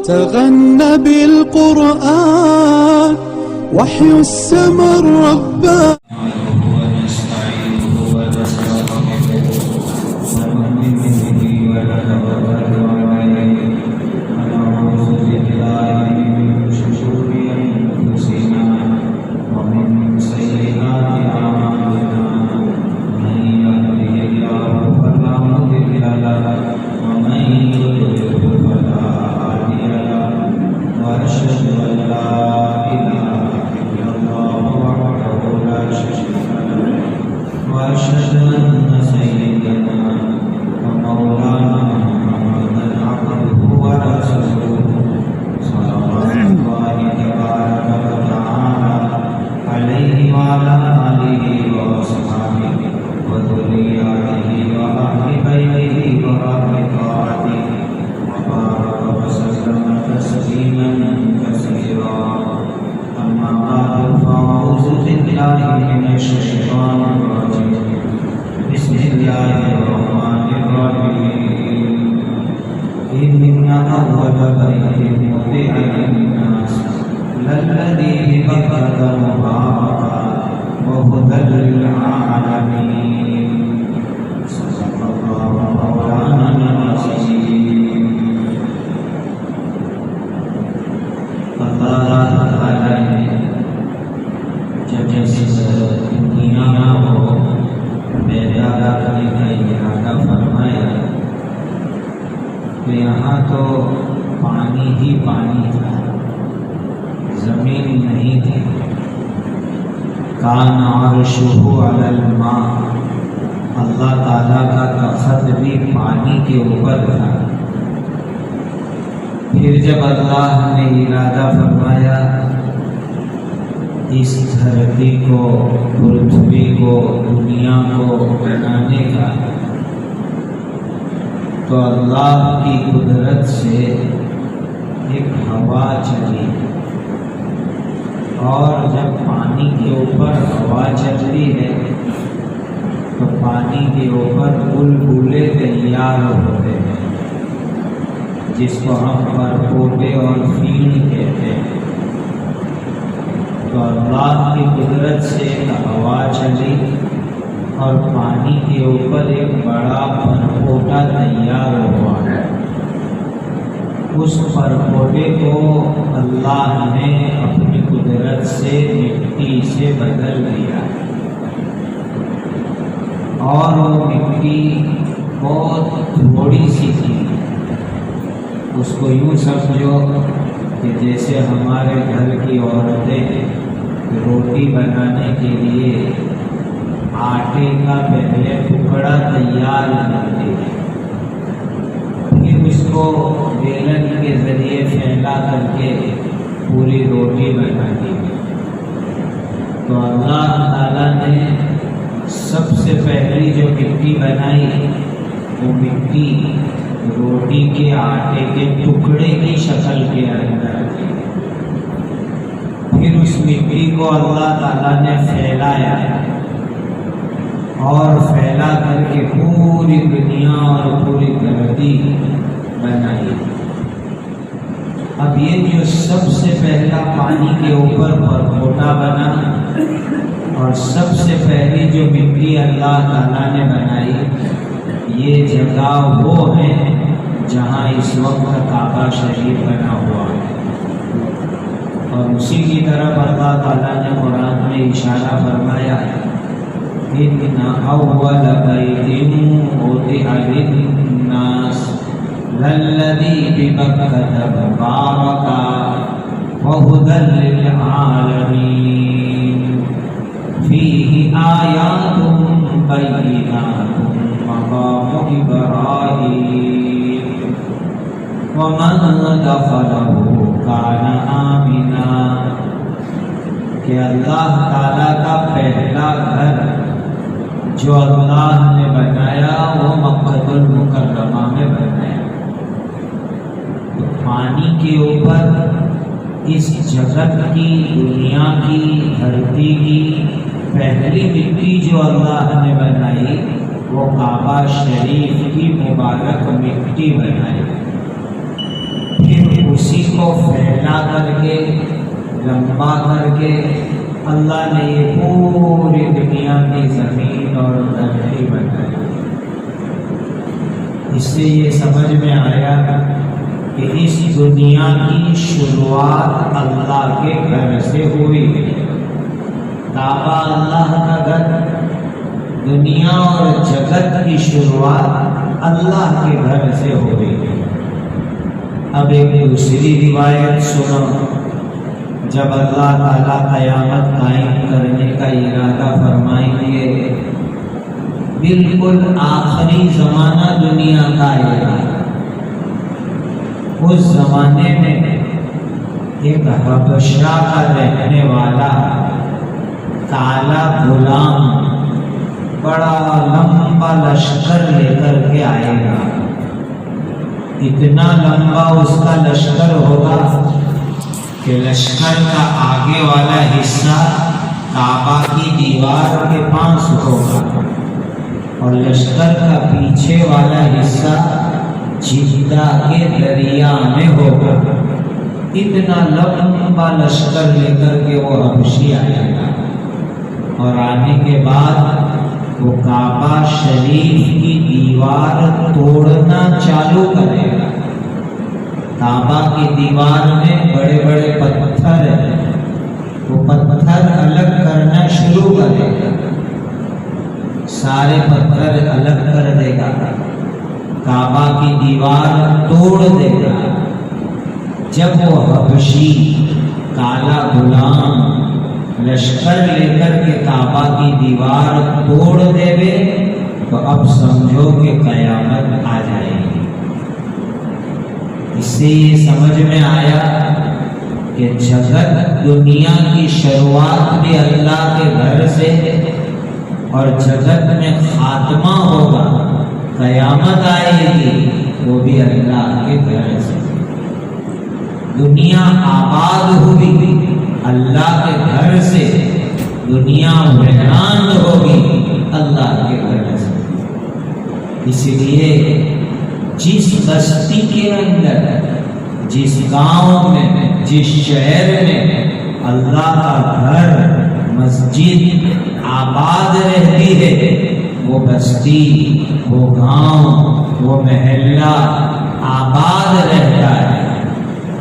تغنى بالقرآن وحي السماء الرباني یہاں تو پانی ہی پانی تھا، زمین نہیں تھی. کان عرشہ علی الماء، اللہ تعالیٰ کا تخت بھی پانی کے اوپر تھا. پھر جب اللہ نے ارادہ فرمایا اس دھرتی کو، پرتھوی کو، دنیا کو بنانے کا، تو اللہ کی قدرت سے ایک ہوا چلی، اور جب پانی کے اوپر ہوا چلتی ہے تو پانی کے اوپر بلبلے تیار ہوتے ہیں، جس کو ہم پرپوٹے اور فیل کہتے ہیں. تو اللہ کی قدرت سے ایک ہوا چلی اور پانی کے اوپر ایک بڑا پرپوٹا تیار ہوا ہے. اس پرپوٹے کو اللہ نے اپنی قدرت سے مٹی سے بدل دیا، اور وہ مٹی بہت تھوڑی سی تھی. اس کو یوں سمجھو کہ جیسے ہمارے گھر کی عورتیں روٹی بنانے کے لیے آٹے کا پہلے ٹکڑا تیار کرتے ہیں، پھر اس کو بیلن کے ذریعے پھیلا کر کے پوری روٹی بناتی ہے. تو اللہ تعالیٰ نے سب سے پہلی جو مٹی بنائی وہ مٹی روٹی کے آٹے کے ٹکڑے کی شکل کے اندر تھی. پھر اس مٹی کو اللہ تعالیٰ نے پھیلایا اور پھیلا کر کے پوری دنیا اور پوری دھرتی بنائی. اب یہ جو سب سے پہلا پانی کے اوپر پرپوٹا بنا اور سب سے پہلی جو مٹی اللہ تعالیٰ نے بنائی، یہ جگہ وہ ہے جہاں اس وقت کعبہ شریف بنا ہوا ہے. اور اسی کی طرف اللہ تعالیٰ نے قرآن میں اشارہ فرمایا إِنَّ أَوَّلَ بَيْتٍ وُضِعَ لِلنَّاسِ لَلَّذِي بِبَكَّةَ مُبَارَكًا وَهُدًى لِلْعَالَمِينَ فِيهِ آيَاتٌ بَيِّنَاتٌ مَقَامُ إِبْرَاهِيمَ وَمَنْ دَخَلَهُ كَانَ آمِنًا. کہ اللہ تعالیٰ کا پہلا گھر جو اللہ نے بنایا وہ مکہ المکرمہ میں بنایا. تو پانی کے اوپر اس جگت کی، دنیا کی، دھرتی کی پہلی مٹی جو اللہ نے بنائی وہ کعبہ شریف کی مبارک مٹی بنائی، پھر اسی کو پھیلا کر کے لمبا کر کے اللہ نے یہ پوری دنیا کی زمین اور دھرتی بنائی۔ اس سے یہ سمجھ میں آیا کہ اس دنیا کی شروعات اللہ کے گھر سے ہوئی ہے۔ کعبہ اللہ کا گھر، دنیا اور جگت کی شروعات اللہ کے گھر سے ہوئی ہے۔ اب ایک دوسری روایت سنو، جب اللہ تعالیٰ قیامت قائم کرنے کا ارادہ فرمائیں گے، بالکل آخری زمانہ دنیا کا آئے گا، اس زمانے میں ایک حبشہ کا رہنے والا کالا غلام بڑا لمبا لشکر لے کر کے آئے گا۔ اتنا لمبا اس کا لشکر ہوگا کہ لشکر کا آگے والا حصہ کعبہ کی دیوار کے پاس ہوگا اور لشکر کا پیچھے والا حصہ جدہ کے دریا میں ہوگا۔ اتنا لمبا لشکر لے کر کے وہ حبشی آئے گا، اور آنے کے بعد وہ کعبہ شریف کی دیوار توڑنا چالو کرے گا۔ کعبہ کی دیوار میں بڑے بڑے پتھر ہیں، وہ پتھر الگ کرنا شروع کرے گا، سارے پتھر الگ کر دے گا، کعبہ کی دیوار توڑ دے گا۔ جب وہ حبشی کالا غلام لشکر لے کر کے کعبہ کی دیوار توڑ دے گے تو اب سمجھو کہ قیامت آ جائے گی۔ اس سے یہ سمجھ میں آیا کہ جگت دنیا کی شروعات بھی اللہ کے گھر سے، اور جگت میں خاتمہ ہوگا، قیامت آئے گی، وہ بھی اللہ کے گھر سے۔ دنیا آباد ہوگی اللہ کے گھر سے، دنیا ویران ہوگی اللہ کے گھر سے۔ اس لیے جس بستی کے اندر، جس گاؤں میں، جس شہر میں اللہ کا گھر، مسجد آباد رہتی ہے، وہ بستی، وہ گاؤں، وہ محلہ آباد رہتا ہے۔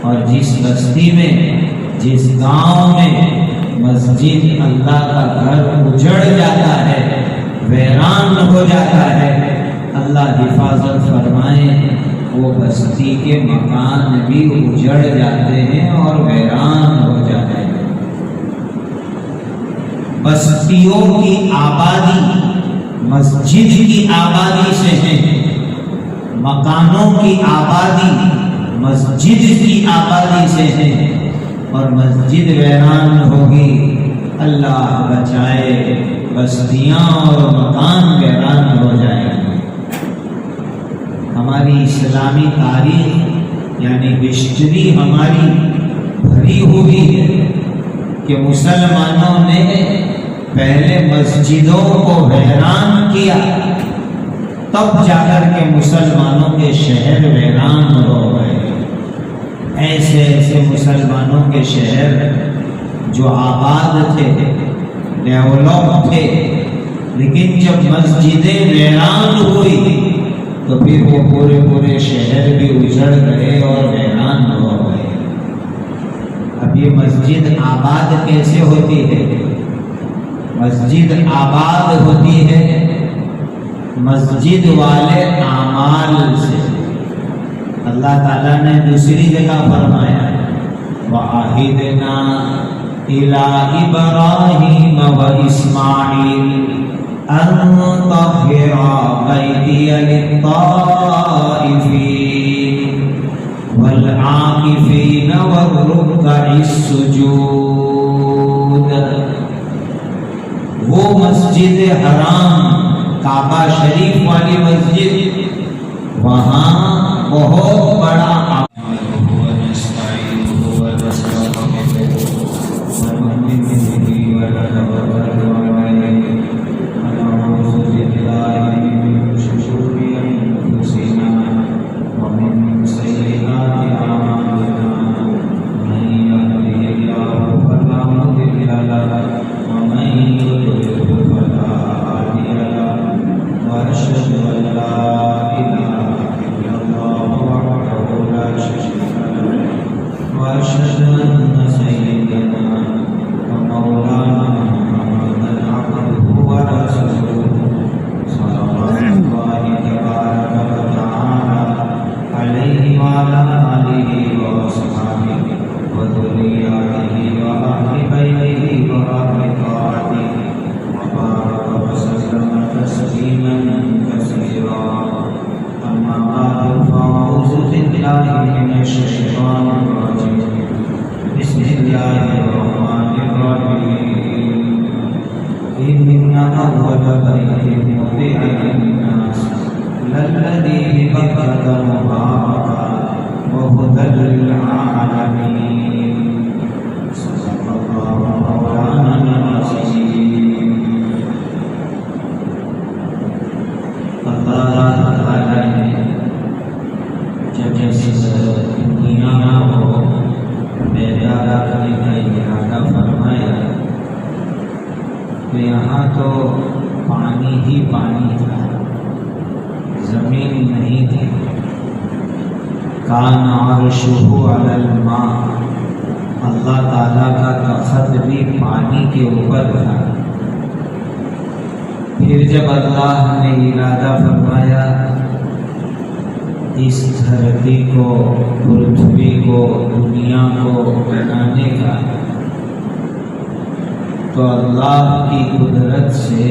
اور جس بستی میں، جس گاؤں میں مسجد اللہ کا گھر اجڑ جاتا ہے، ویران ہو جاتا ہے، اللہ حفاظت فرمائے، وہ بستی کے مکان بھی اجڑ جاتے ہیں اور ویران ہو جاتے ہیں۔ بستیوں کی آبادی مسجد کی آبادی سے ہے، مکانوں کی آبادی مسجد کی آبادی سے ہے، اور مسجد ویران ہوگی، اللہ بچائے، بستیاں اور مکان ویران ہو جائیں گے۔ ہماری اسلامی تاریخ یعنی ہسٹری ہماری بھری ہوئی ہے کہ مسلمانوں نے پہلے مسجدوں کو ویران کیا، تب جا کر کے مسلمانوں کے شہر ویران ہو گئے۔ ایسے ایسے مسلمانوں کے شہر جو آباد تھے، ڈیولپ تھے، لیکن جب مسجدیں ویران ہوئی تو پھر وہ پورے شہر بھی اجڑ گئے اور ویران ہو گئے۔ اب یہ مسجد آباد کیسے ہوتی ہے؟ مسجد آباد ہوتی ہے مسجد والے اعمال سے۔ اللہ تعالیٰ نے دوسری جگہ فرمایا، وَعَهِدْنَا إِلَىٰ إِبْرَاهِيمَ وَإِسْمَاعِيلَ أَن طَهِّرَ بَيْتِيَ لِلطَّائِفِينَ وَالْعَاكِفِينَ وَالرُّكَّعِ السُّجُودِ۔ وہ مسجد حرام، کعبہ شریف والی مسجد، وہاں بہت بڑا بالله من الشيطان الرجيم بسم الله الرحمن الرحيم إن أول بيت وضع للناس للذي ببكة مباركا وهدى للعالمين صدق الله مولانا العظيم. اللہ تعالی نے جب اس دنیا کو پیدا کرنے کا ارادہ فرمایا تو یہاں تو پانی ہی پانی تھا، زمین نہیں تھی. کان عرشہ علی الماء، اللہ تعالیٰ کا تخت بھی پانی کے اوپر تھا. پھر جب اللہ نے ارادہ فرمایا اس دھرتی کو، پرتھوی کو، دنیا کو بنانے کا، تو اللہ کی قدرت سے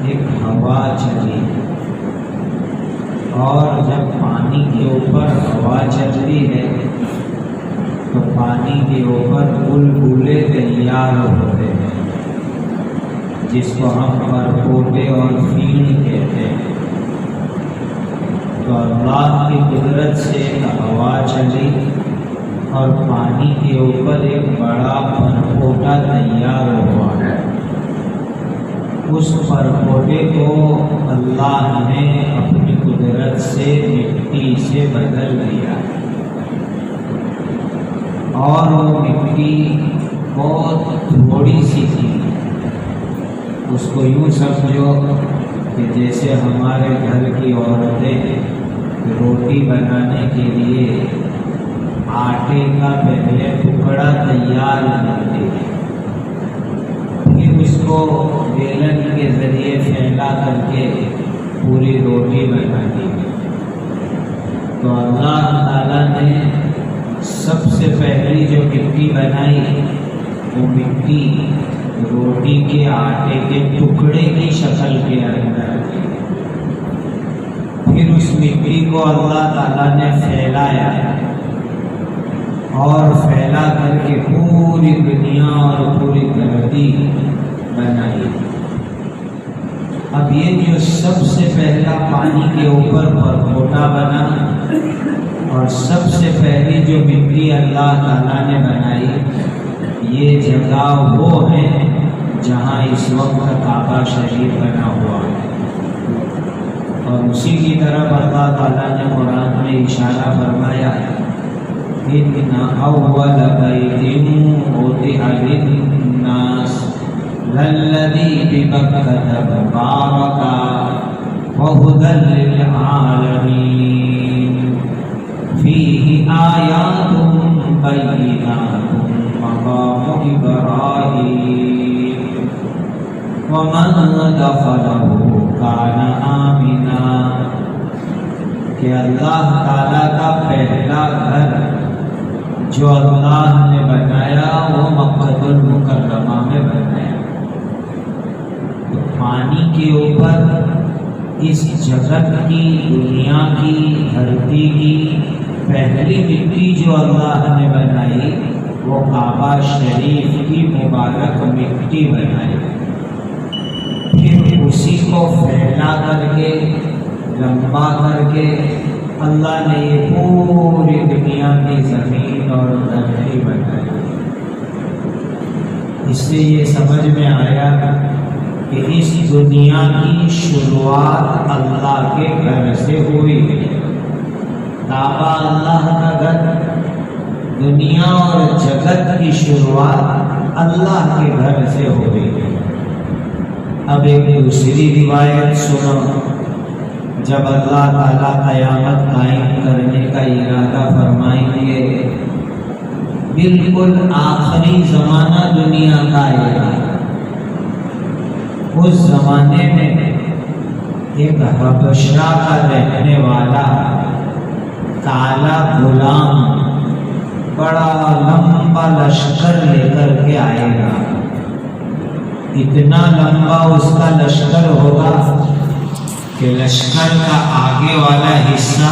ایک ہوا چلی، اور جب پانی کے اوپر ہوا چل رہی ہے تو پانی کے اوپر بلبلے تیار ہوتے ہیں، جس کو ہم پرپوٹے اور فیل کہتے ہیں. تو اللہ کی قدرت سے ایک ہوا چلی اور پانی کے اوپر ایک بڑا پرپوٹا تیار ہوا ہے. اس پرپوٹے کو اللہ نے اپنی قدرت سے مٹی سے بدل دیا، اور وہ مٹی بہت تھوڑی سی تھی. اس کو یوں سمجھو کہ جیسے ہمارے گھر کی عورتیں روٹی بنانے کے لیے آٹے کا پہلے ٹکڑا تیار کرتے ہیں، پھر اس کو بیلن کے ذریعے پھیلا کر کے پوری روٹی بناتی ہے. تو اللہ تعالیٰ نے سب سے پہلی جو مٹی بنائی وہ مٹی روٹی کے آٹے کے ٹکڑے کی شکل کے اندر تھی. پھر اس مٹی کو اللہ تعالیٰ نے پھیلایا اور پھیلا کر کے پوری دنیا اور پوری دھرتی بنائی. اب یہ جو سب سے پہلا پانی کے اوپر پرپوٹا بنا اور سب سے پہلی جو مٹی اللہ تعالیٰ نے بنائی، یہ جگہ وہ ہے جہاں اس وقت کعبہ شریف بنا ہوا ہے. اور اسی کی طرف اللہ تعالیٰ نے قرآن میں اشارہ فرمایا إِنَّ أَوَّلَ بَيْتٍ وُضِعَ لِلنَّاسِ لَلَّذِي بِبَكَّةَ مُبَارَكًا وَهُدًى لِلْعَالَمِينَ فِيهِ آيَاتٌ بَيِّنَاتٌ مَقَامُ إِبْرَاهِيمَ وَمَنْ دَخَلَهُ كَانَ آمِنًا. کہ اللہ تعالیٰ کا پہلا گھر جو اللہ نے بنایا وہ مکہ المکرمہ میں بنایا. تو پانی کے اوپر اس جگت کی، دنیا کی، دھرتی کی پہلی مٹی جو اللہ نے بنائی وہ کعبہ شریف کی مبارک مٹی بنائی. پھر اسی کو پھیلا کر کے، لمبا کر کے اللہ نے یہ پوری دنیا کی زمین اور دھرتی بنائی. اس سے یہ سمجھ میں آیا کہ اس دنیا کی شروعات اللہ کے گھر سے ہوئی. کعبہ اللہ کا گھر، دنیا اور جگت کی شروعات اللہ کے گھر سے ہوئی. اب ایک دوسری روایت سنو. جب اللہ تعالیٰ قیامت قائم کرنے کا ارادہ فرمائیں گے، بالکل آخری زمانہ دنیا کا آئے گا. اس زمانے میں ایک حبشہ کا رہنے والا کالا غلام بڑا لمبا لشکر لے کر کے آئے گا. اتنا لمبا اس کا لشکر ہوگا کہ لشکر کا آگے والا حصہ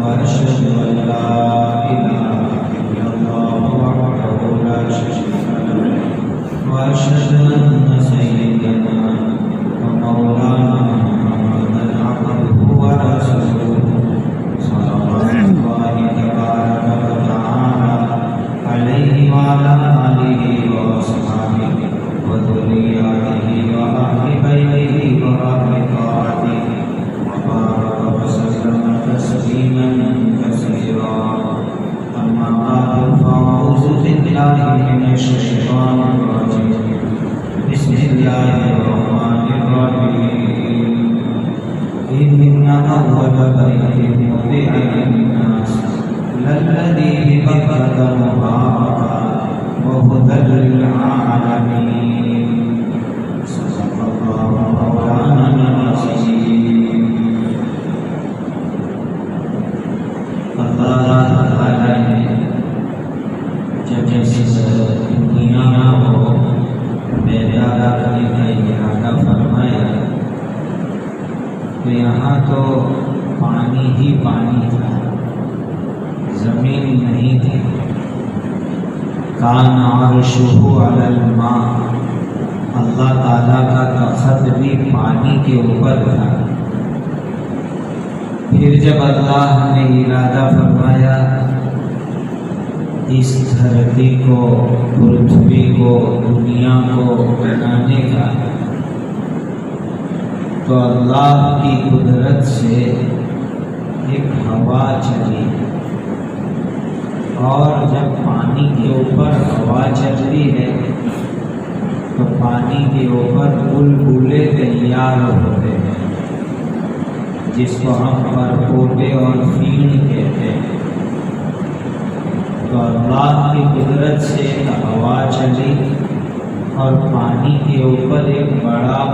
وأشهد أن لا تو یہاں تو پانی ہی پانی تھا، زمین نہیں تھی۔ کان عرشہ علی الماء، اللہ تعالیٰ کا تخت بھی پانی کے اوپر تھا۔ پھر جب اللہ نے ارادہ فرمایا اس دھرتی کو، پرتھوی کو، دنیا کو بنانے کا، تو اللہ کی قدرت سے ایک ہوا چلی، اور جب پانی کے اوپر ہوا چلتی ہے تو پانی کے اوپر بلبلے تیار ہوتے ہیں، جس کو ہم پرپوٹے اور فیل کہتے ہیں۔ تو اللہ کی قدرت سے ایک ہوا چلی اور پانی کے اوپر ایک بڑا